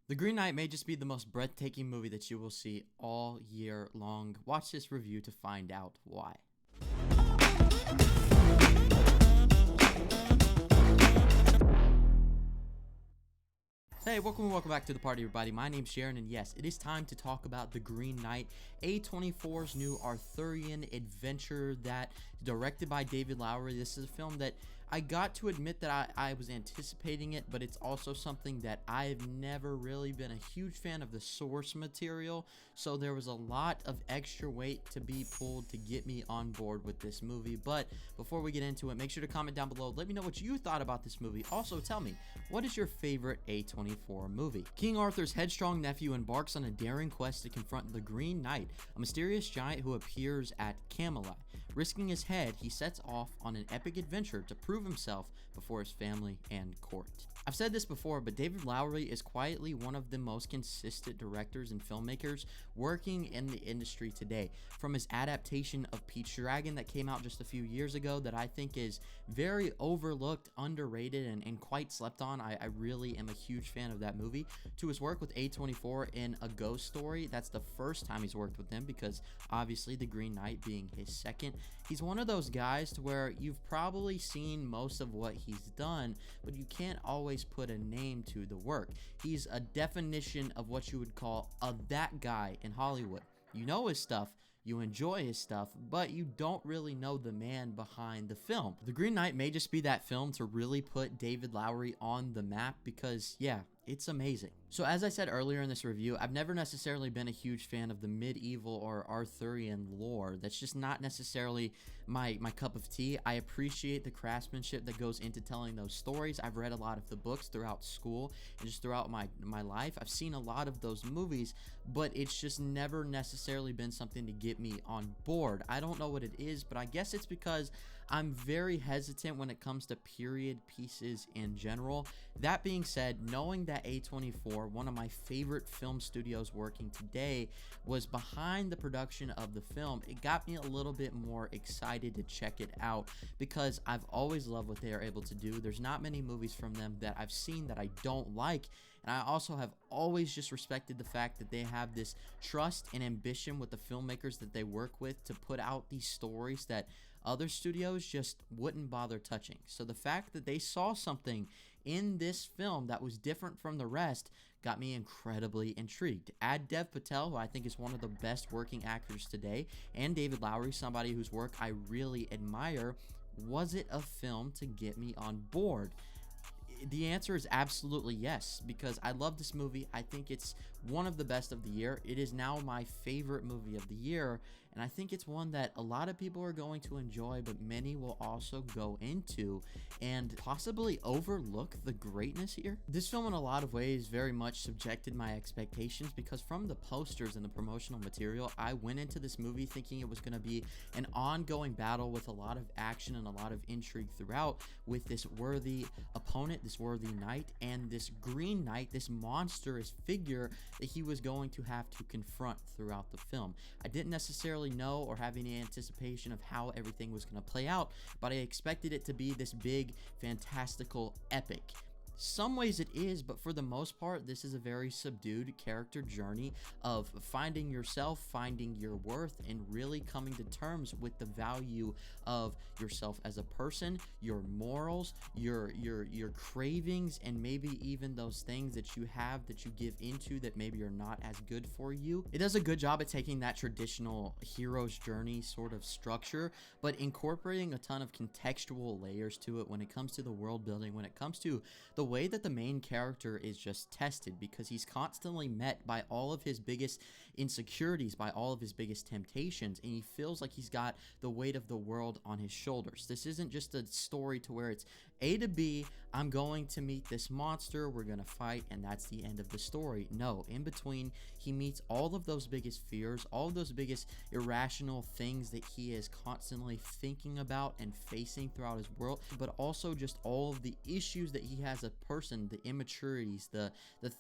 The Green Knight may just be the most breathtaking movie that you will see all year long. Watch this review to find out why. Hey, welcome back to the party, everybody. My name's Jaren, and yes, it is time to talk about The Green Knight, A24's new Arthurian adventure that directed by David Lowery. This is a film that I got to admit that I was anticipating it, but it's also something that I've never really been a huge fan of the source material, so there was a lot of extra weight to be pulled to get me on board with this movie. But before we get into it, make sure to comment down below. Let me know what you thought about this movie. Also, tell me, what is your favorite A24 movie? King Arthur's headstrong nephew embarks on a daring quest to confront the Green Knight, a mysterious giant who appears at Camelot. Risking his head, he sets off on an epic adventure to prove himself before his family and court. I've said this before, but David Lowery is quietly one of the most consistent directors and filmmakers working in the industry today. From his adaptation of Pete's Dragon that came out just a few years ago that I think is very overlooked, underrated, and quite slept on. I really am a huge fan of that movie. To his work with A24 in A Ghost Story, that's the first time he's worked with them because obviously The Green Knight being his second. He's one of those guys to where you've probably seen most of what he's done, but you can't always put a name to the work. He's a definition of what you would call that guy in Hollywood. You know his stuff, you enjoy his stuff, but you don't really know the man behind the film. The Green Knight may just be that film to really put David Lowery on the map because, yeah, it's amazing. So as I said earlier in this review, I've never necessarily been a huge fan of the medieval or Arthurian lore. That's just not necessarily my cup of tea. I appreciate the craftsmanship that goes into telling those stories. I've read a lot of the books throughout school and just throughout my life. I've seen a lot of those movies, but it's just never necessarily been something to get me on board. I don't know what it is, but I guess it's because I'm very hesitant when it comes to period pieces in general. That being said, knowing that A24, one of my favorite film studios working today, was behind the production of the film, it got me a little bit more excited to check it out because I've always loved what they are able to do. There's not many movies from them that I've seen that I don't like. And I also have always just respected the fact that they have this trust and ambition with the filmmakers that they work with to put out these stories that other studios just wouldn't bother touching. So the fact that they saw something in this film that was different from the rest got me incredibly intrigued. Add Dev Patel, who I think is one of the best working actors today, and David Lowery, somebody whose work I really admire. Was it a film to get me on board? The answer is absolutely yes, because I love this movie. I think it's one of the best of the year. It is now my favorite movie of the year, and I think it's one that a lot of people are going to enjoy, but many will also go into and possibly overlook the greatness here. This film in a lot of ways very much subjected my expectations because from the posters and the promotional material, I went into this movie thinking it was going to be an ongoing battle with a lot of action and a lot of intrigue throughout, with this worthy opponent, this worthy knight, and this Green Knight, this monstrous figure that he was going to have to confront throughout the film. I didn't necessarily know or have any anticipation of how everything was going to play out, but I expected it to be this big, fantastical epic. Some ways it is, but for the most part, this is a very subdued character journey of finding yourself, finding your worth, and really coming to terms with the value of yourself as a person, your morals, your cravings, and maybe even those things that you have that you give into that maybe are not as good for you. It does a good job at taking that traditional hero's journey sort of structure, but incorporating a ton of contextual layers to it when it comes to the world building, when it comes to the way that the main character is just tested, because he's constantly met by all of his biggest insecurities, by all of his biggest temptations, and he feels like he's got the weight of the world on his shoulders. This isn't just a story to where it's A to B, I'm going to meet this monster, we're gonna fight, and that's the end of the story. No, in between, he meets all of those biggest fears, all of those biggest irrational things that he is constantly thinking about and facing throughout his world, but also just all of the issues that he has a person, the immaturities, the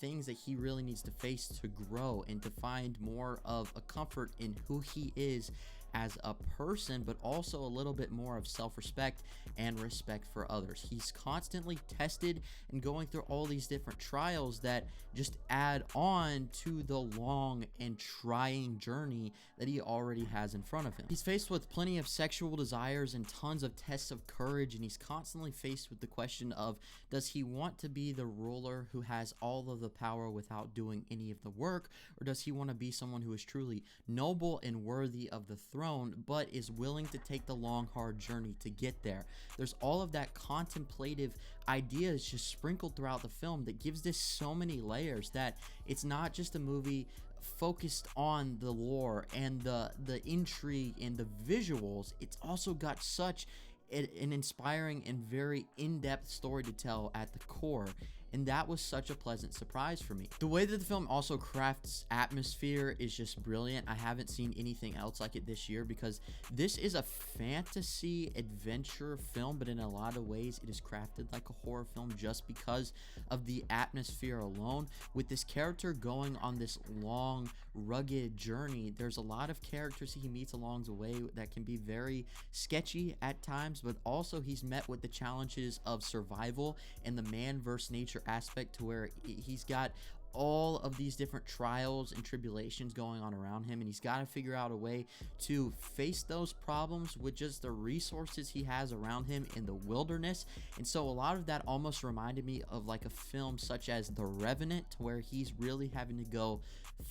things that he really needs to face to grow and to find more of a comfort in who he is as a person, but also a little bit more of self-respect and respect for others. He's constantly tested and going through all these different trials that just add on to the long and trying journey that he already has in front of him. He's faced with plenty of sexual desires and tons of tests of courage, and he's constantly faced with the question of, does he want to be the ruler who has all of the power without doing any of the work, or does he want to be someone who is truly noble and worthy of the throne, but is willing to take the long, hard journey to get there? There's all of that contemplative ideas just sprinkled throughout the film that gives this so many layers that it's not just a movie focused on the lore and the intrigue and the visuals. It's also got such an inspiring and very in-depth story to tell at the core, and that was such a pleasant surprise for me. The way that the film also crafts atmosphere is just brilliant. I haven't seen anything else like it this year, because this is a fantasy adventure film, but in a lot of ways it is crafted like a horror film just because of the atmosphere alone. With this character going on this long, rugged journey, there's a lot of characters he meets along the way that can be very sketchy at times, but also he's met with the challenges of survival and the man versus nature aspect, to where he's got all of these different trials and tribulations going on around him, and he's got to figure out a way to face those problems with just the resources he has around him in the wilderness. And so a lot of that almost reminded me of like a film such as The Revenant, where he's really having to go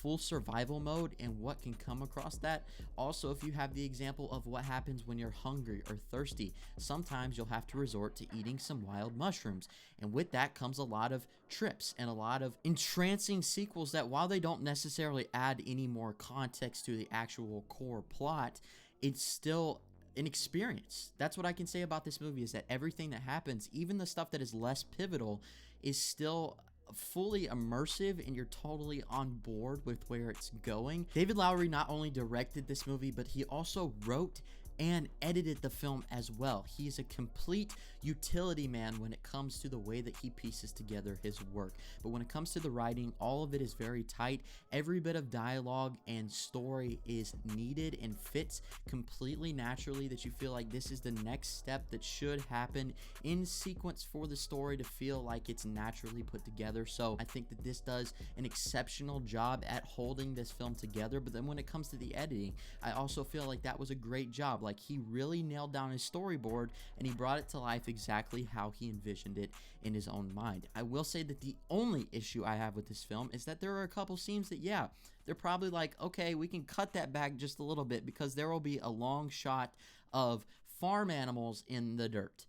full survival mode and what can come across that. Also, if you have the example of what happens when you're hungry or thirsty, sometimes you'll have to resort to eating some wild mushrooms, and with that comes a lot of trips and a lot of entrancing sequels that, while they don't necessarily add any more context to the actual core plot, it's still an experience. That's what I can say about this movie, is that everything that happens, even the stuff that is less pivotal, is still fully immersive, and you're totally on board with where it's going. David Lowery not only directed this movie, but he also wrote and edited the film as well. He's a complete utility man when it comes to the way that he pieces together his work. But when it comes to the writing, all of it is very tight. Every bit of dialogue and story is needed and fits completely naturally, that you feel like this is the next step that should happen in sequence for the story to feel like it's naturally put together. So I think that this does an exceptional job at holding this film together. But then when it comes to the editing, I also feel like that was a great job. Like, he really nailed down his storyboard and he brought it to life exactly how he envisioned it in his own mind. I will say that the only issue I have with this film is that there are a couple scenes that, yeah, they're probably like, okay, we can cut that back just a little bit, because there will be a long shot of farm animals in the dirt.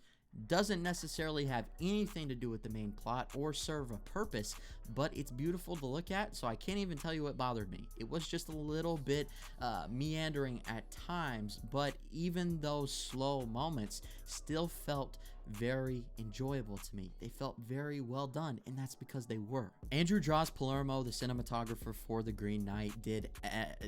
Doesn't necessarily have anything to do with the main plot or serve a purpose, but it's beautiful to look at, so I can't even tell you what bothered me. It was just a little bit meandering at times, but even those slow moments still felt very enjoyable to me. They felt very well done, and that's because they were. Andrew Draws Palermo, the cinematographer for The Green Knight, did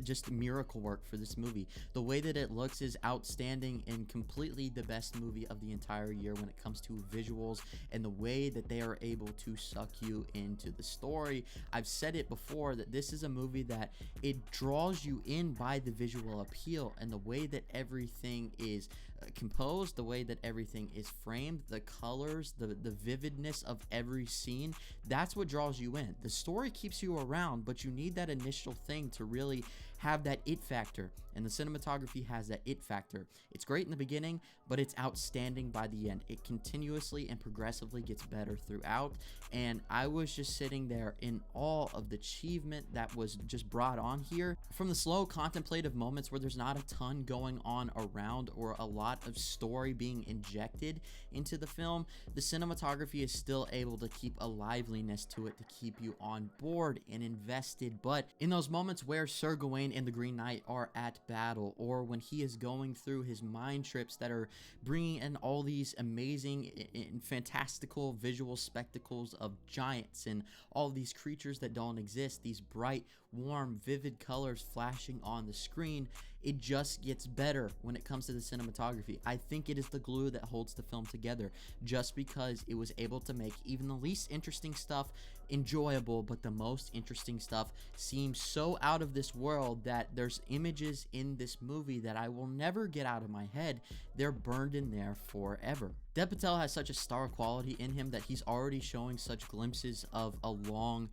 just miracle work for this movie. The way that it looks is outstanding and completely the best movie of the entire year when it comes to visuals and the way that they are able to suck you into the story. I've said it before that this is a movie that it draws you in by the visual appeal and the way that everything is composed, the way that everything is framed, the colors, the vividness of every scene. That's what draws you in. The story keeps you around, but you need that initial thing to really have that it factor, and the cinematography has that it factor. It's great in the beginning, but it's outstanding by the end. It continuously and progressively gets better throughout, and I was just sitting there in awe of the achievement that was just brought on here. From the slow contemplative moments where there's not a ton going on around or a lot of story being injected into the film, the cinematography is still able to keep a liveliness to it to keep you on board and invested. But in those moments where Sir Gawain and the Green Knight are at battle, or when he is going through his mind trips that are bringing in all these amazing and fantastical visual spectacles of giants and all these creatures that don't exist, these bright, warm, vivid colors flashing on the screen, it just gets better when it comes to the cinematography. I think it is the glue that holds the film together, just because it was able to make even the least interesting stuff enjoyable, but the most interesting stuff seems so out of this world that there's images in this movie that I will never get out of my head. They're burned in there forever. Dev Patel has such a star quality in him that he's already showing such glimpses of a long,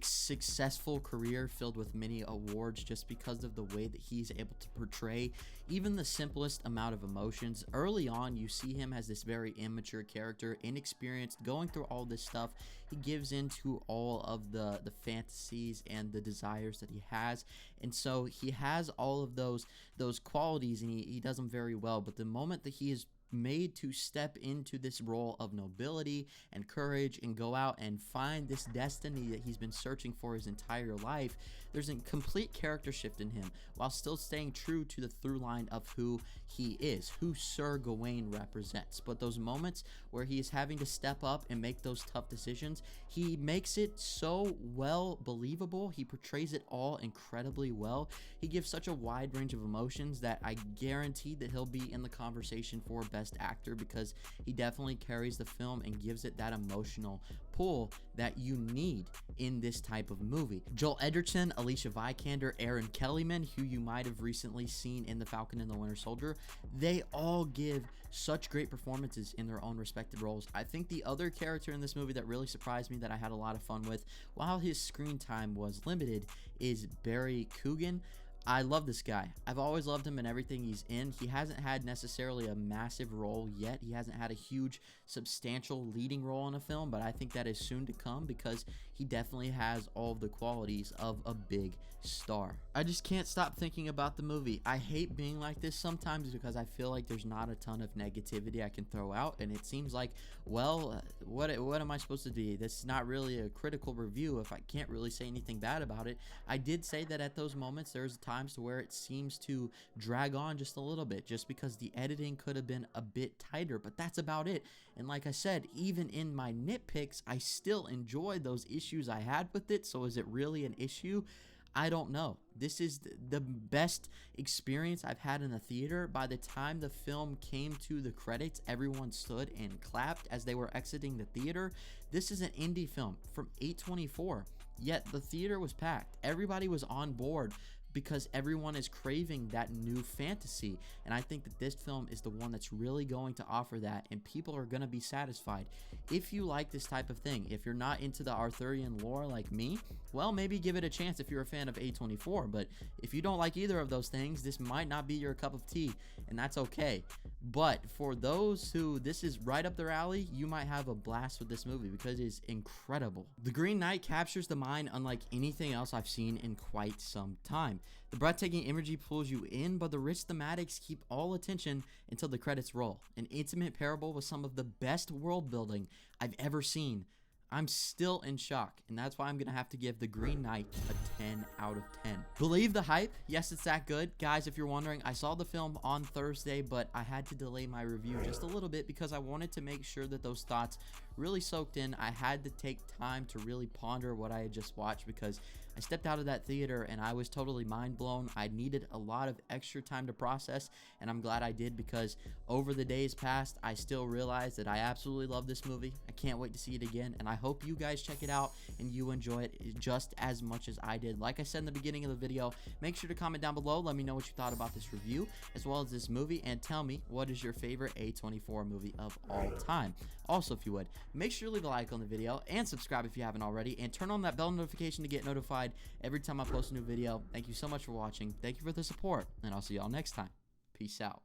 successful career filled with many awards, just because of the way that he's able to portray even the simplest amount of emotions. Early on, you see him as this very immature character, inexperienced, going through all this stuff. He gives into all of the fantasies and the desires that he has, and so he has all of those qualities, and he does them very well. But the moment that he is made to step into this role of nobility and courage and go out and find this destiny that he's been searching for his entire life, there's a complete character shift in him, while still staying true to the through line of who he is, who Sir Gawain represents. But those moments where he is having to step up and make those tough decisions, he makes it so well believable. He portrays it all incredibly well. He gives such a wide range of emotions that I guarantee that he'll be in the conversation for Best Actor, because he definitely carries the film and gives it that emotional pull that you need in this type of movie. Joel Edgerton, Alicia Vikander, Aaron Kellyman, who you might have recently seen in The Falcon and the Winter Soldier, they all give such great performances in their own respective roles. I think the other character in this movie that really surprised me, that I had a lot of fun with while his screen time was limited, is Barry Coogan. I love this guy. I've always loved him in everything he's in. He hasn't had necessarily a massive role yet. He hasn't had a huge, substantial leading role in a film, but I think that is soon to come, because he definitely has all of the qualities of a big star. I just can't stop thinking about the movie. I hate being like this sometimes, because I feel like there's not a ton of negativity I can throw out, and it seems like, well, what am I supposed to do? This is not really a critical review if I can't really say anything bad about it. I did say that at those moments there's times to where it seems to drag on just a little bit, just because the editing could have been a bit tighter, but that's about it. And like I said, even in my nitpicks, I still enjoy those issues I had with it. So is it really an issue? I don't know. This is the best experience I've had in a theater. By the time the film came to the credits, everyone stood and clapped as they were exiting the theater. This is an indie film from A24, yet the theater was packed. Everybody was on board, because everyone is craving that new fantasy, and I think that this film is the one that's really going to offer that, and people are going to be satisfied. If you like this type of thing, if you're not into the Arthurian lore like me, well, maybe give it a chance if you're a fan of A24, but if you don't like either of those things, this might not be your cup of tea, and that's okay. But for those who this is right up their alley, you might have a blast with this movie, because it is incredible. The Green Knight captures the mind unlike anything else I've seen in quite some time. The breathtaking imagery pulls you in, but the rich thematics keep all attention until the credits roll. An intimate parable with some of the best world building I've ever seen. I'm still in shock, and that's why I'm going to have to give The Green Knight a 10 out of 10. Believe the hype? Yes, it's that good. Guys, if you're wondering, I saw the film on Thursday, but I had to delay my review just a little bit because I wanted to make sure that those thoughts really soaked in. I had to take time to really ponder what I had just watched, because I stepped out of that theater and I was totally mind blown. I needed a lot of extra time to process, and I'm glad I did, because over the days past, I still realized that I absolutely love this movie. I can't wait to see it again, and I hope you guys check it out and you enjoy it just as much as I did. Like I said in the beginning of the video, make sure to comment down below. Let me know what you thought about this review as well as this movie, and tell me what is your favorite A24 movie of all time. Also, if you would, make sure to leave a like on the video and subscribe if you haven't already, and turn on that bell notification to get notified every time I post a new video. Thank you so much for watching. Thank you for the support, and I'll see y'all next time. Peace out.